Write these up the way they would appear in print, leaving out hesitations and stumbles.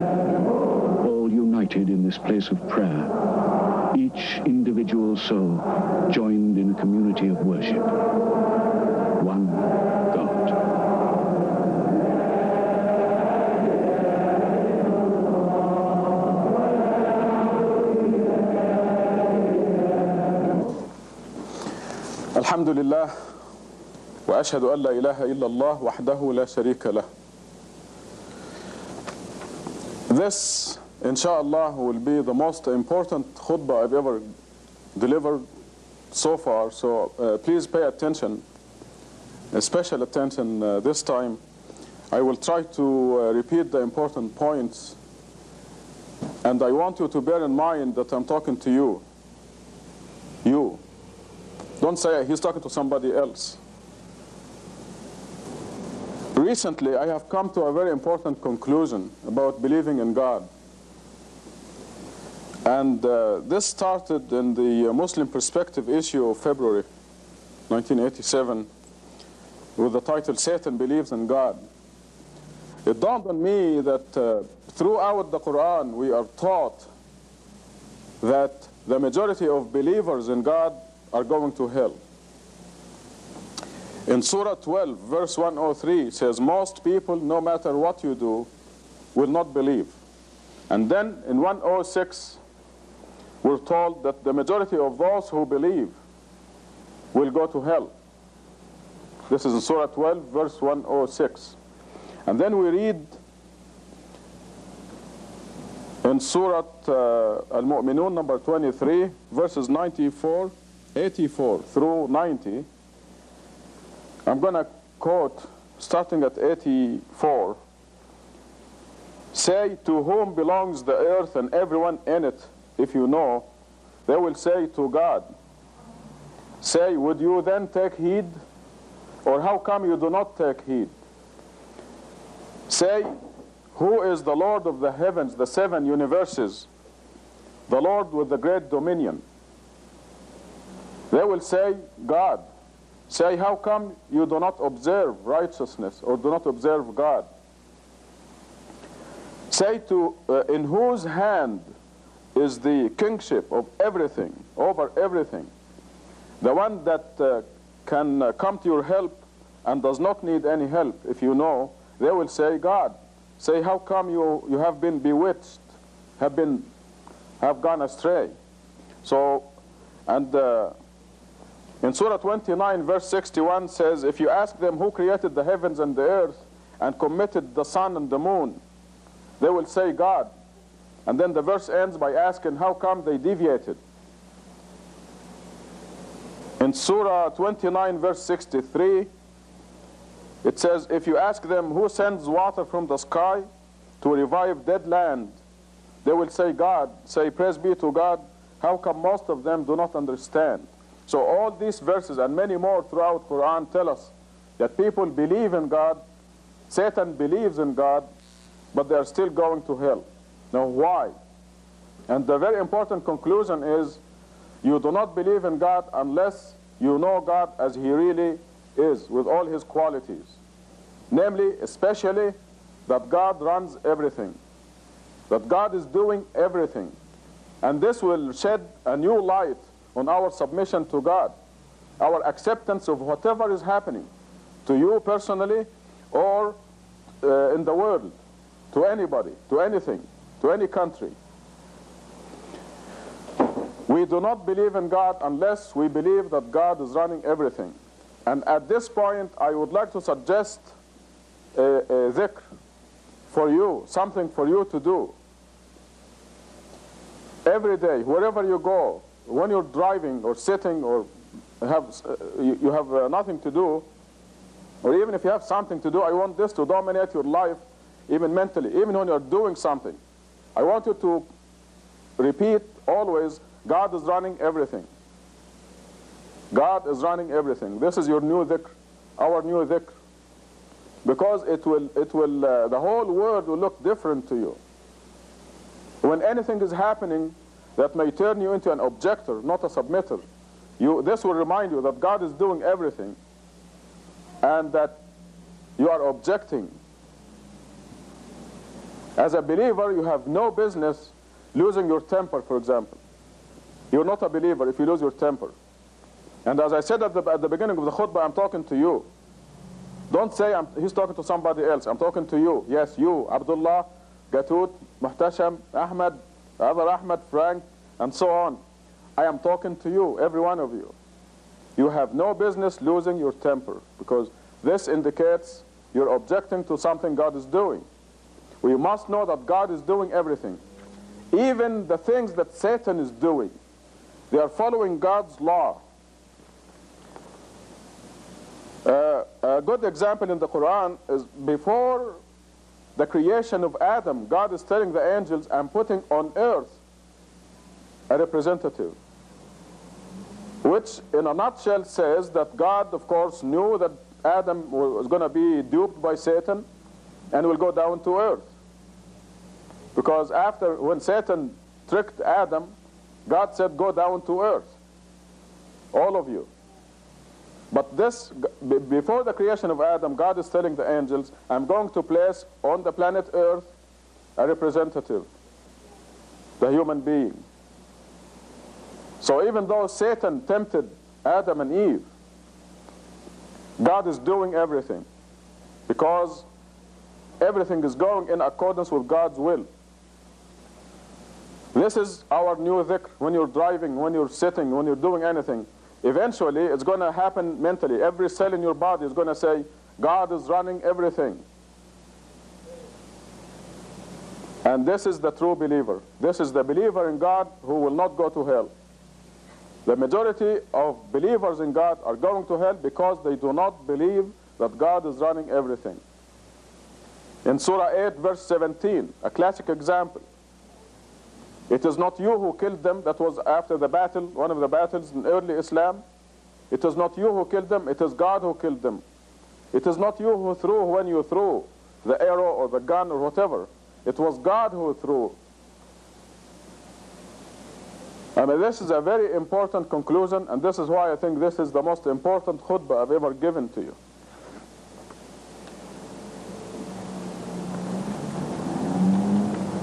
all united in this place of prayer, each individual soul joined in a community of worship. One God. الحمد لله وأشهد أن لا إله إلا الله وحده لا شريك له. This, inshallah, will be the most important khutbah I've ever delivered so far, so please pay attention, special attention this time. I will try to repeat the important points, and I want you to bear in mind that I'm talking to you. You. Don't say he's talking to somebody else. Recently, I have come to a very important conclusion about believing in God. And this started in the Muslim Perspective issue of February 1987 with the title, Satan Believes in God. It dawned on me that throughout the Quran we are taught that the majority of believers in God are going to hell. In Surah 12, verse 103 says, most people, no matter what you do, will not believe. And then in 106, we're told that the majority of those who believe will go to hell. This is in Surah 12, verse 106. And then we read in Surah Al-Mu'minun, number 23, verses 84 through 90. I'm going to quote, starting at 84. Say, to whom belongs the earth and everyone in it, if you know? They will say, to God. Say, would you then take heed? Or how come you do not take heed? Say, who is the Lord of the heavens, the seven universes, the Lord with the great dominion? They will say, God. Say, how come you do not observe righteousness or do not observe God? Say, in whose hand is the kingship of everything, over everything? The one that can come to your help and does not need any help, if you know, they will say, God. Say, how come you have been bewitched, have gone astray? So, and in Surah 29, verse 61 says, if you ask them who created the heavens and the earth and committed the sun and the moon, they will say God. And then the verse ends by asking how come they deviated. In Surah 29, verse 63, it says, if you ask them who sends water from the sky to revive dead land, they will say God. Say, praise be to God. How come most of them do not understand? So all these verses and many more throughout Quran tell us that people believe in God, Satan believes in God, but they are still going to hell. Now why? And the very important conclusion is, you do not believe in God unless you know God as He really is, with all His qualities. Namely, especially, that God runs everything, that God is doing everything. And this will shed a new light on our submission to God, our acceptance of whatever is happening to you personally or in the world, to anybody, to anything, to any country. We do not believe in God unless we believe that God is running everything. And at this point, I would like to suggest a dhikr for you, something for you to do. Every day, wherever you go, when you're driving or sitting or you have nothing to do, or even if you have something to do, I want this to dominate your life, even mentally, even when you're doing something. I want you to repeat always, God is running everything. God is running everything. This is your new dhikr, our new dhikr. Because the whole world will look different to you. When anything is happening that may turn you into an objector, not a submitter, this will remind you that God is doing everything and that you are objecting. As a believer, you have no business losing your temper, for example. You're not a believer if you lose your temper. And as I said at the beginning of the khutbah, I'm talking to you. Don't say he's talking to somebody else. I'm talking to you. Yes, you, Abdullah, Gatut, Muhtasham, Ahmed, other Ahmed, Frank, and so on. I am talking to you, every one of you. You have no business losing your temper, because this indicates you're objecting to something God is doing. We must know that God is doing everything. Even the things that Satan is doing, they are following God's law. A good example in the Quran is before the creation of Adam, God is telling the angels, I'm putting on earth a representative. Which in a nutshell says that God, of course, knew that Adam was going to be duped by Satan and will go down to earth. Because when Satan tricked Adam, God said, go down to earth, all of you. But this, before the creation of Adam, God is telling the angels, I'm going to place on the planet Earth a representative, the human being. So even though Satan tempted Adam and Eve, God is doing everything, because everything is going in accordance with God's will. This is our new dhikr. When you're driving, when you're sitting, when you're doing anything, eventually it's going to happen mentally. Every cell in your body is going to say, God is running everything. And this is the true believer. This is the believer in God who will not go to hell. The majority of believers in God are going to hell because they do not believe that God is running everything. In Surah 8, verse 17, a classic example. It is not you who killed them. That was after the battle, one of the battles in early Islam. It is not you who killed them, it is God who killed them. It is not you who threw when you threw the arrow or the gun or whatever. It was God who threw. I mean, this is a very important conclusion, and this is why I think this is the most important khutbah I've ever given to you.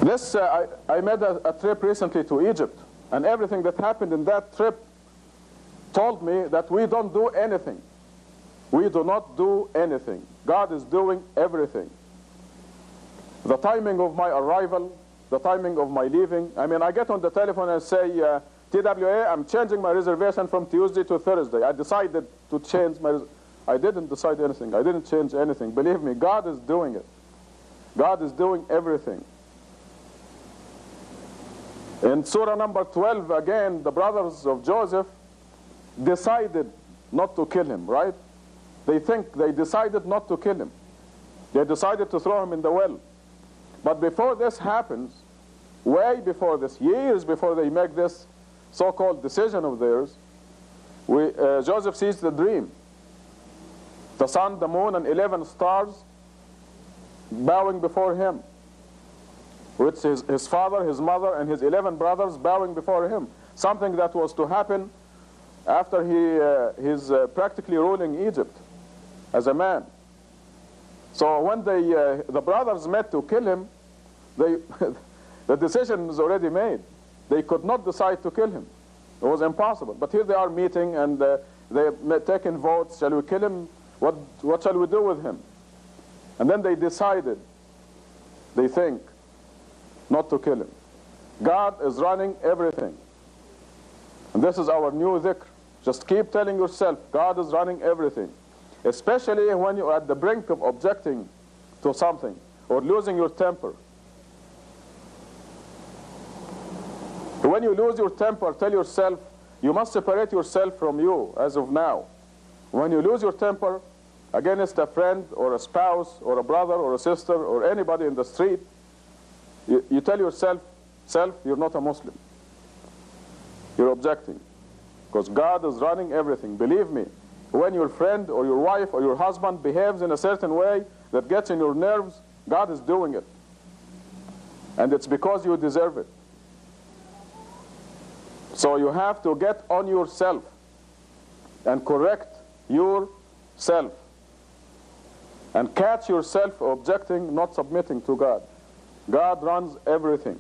This, I made a trip recently to Egypt, and everything that happened in that trip told me that we don't do anything. We do not do anything. God is doing everything. The timing of my arrival, the timing of my leaving. I mean, I get on the telephone and say, TWA, I'm changing my reservation from Tuesday to Thursday. I decided to change my I didn't decide anything. I didn't change anything. Believe me, God is doing it. God is doing everything. In Surah number 12, again, the brothers of Joseph decided not to kill him, right? They decided not to kill him. They decided to throw him in the well. But before this happens, way before this, years before they make this so-called decision of theirs, Joseph sees the dream. The sun, the moon, and 11 stars bowing before him. With his father, his mother, and his 11 brothers bowing before him. Something that was to happen after he's practically ruling Egypt as a man. So when the brothers met to kill him, the decision was already made. They could not decide to kill him. It was impossible. But here they are meeting, and they're taking votes. Shall we kill him? What shall we do with him? And then they decided, they think, not to kill him. God is running everything. And this is our new dhikr. Just keep telling yourself, God is running everything. Especially when you're at the brink of objecting to something or losing your temper. When you lose your temper, tell yourself, you must separate yourself from you as of now. When you lose your temper against a friend or a spouse or a brother or a sister or anybody in the street, you tell yourself, you're not a Muslim. You're objecting. Because God is running everything. Believe me, when your friend or your wife or your husband behaves in a certain way that gets in your nerves, God is doing it. And it's because you deserve it. So you have to get on yourself and correct yourself. And catch yourself objecting, not submitting to God. God runs everything.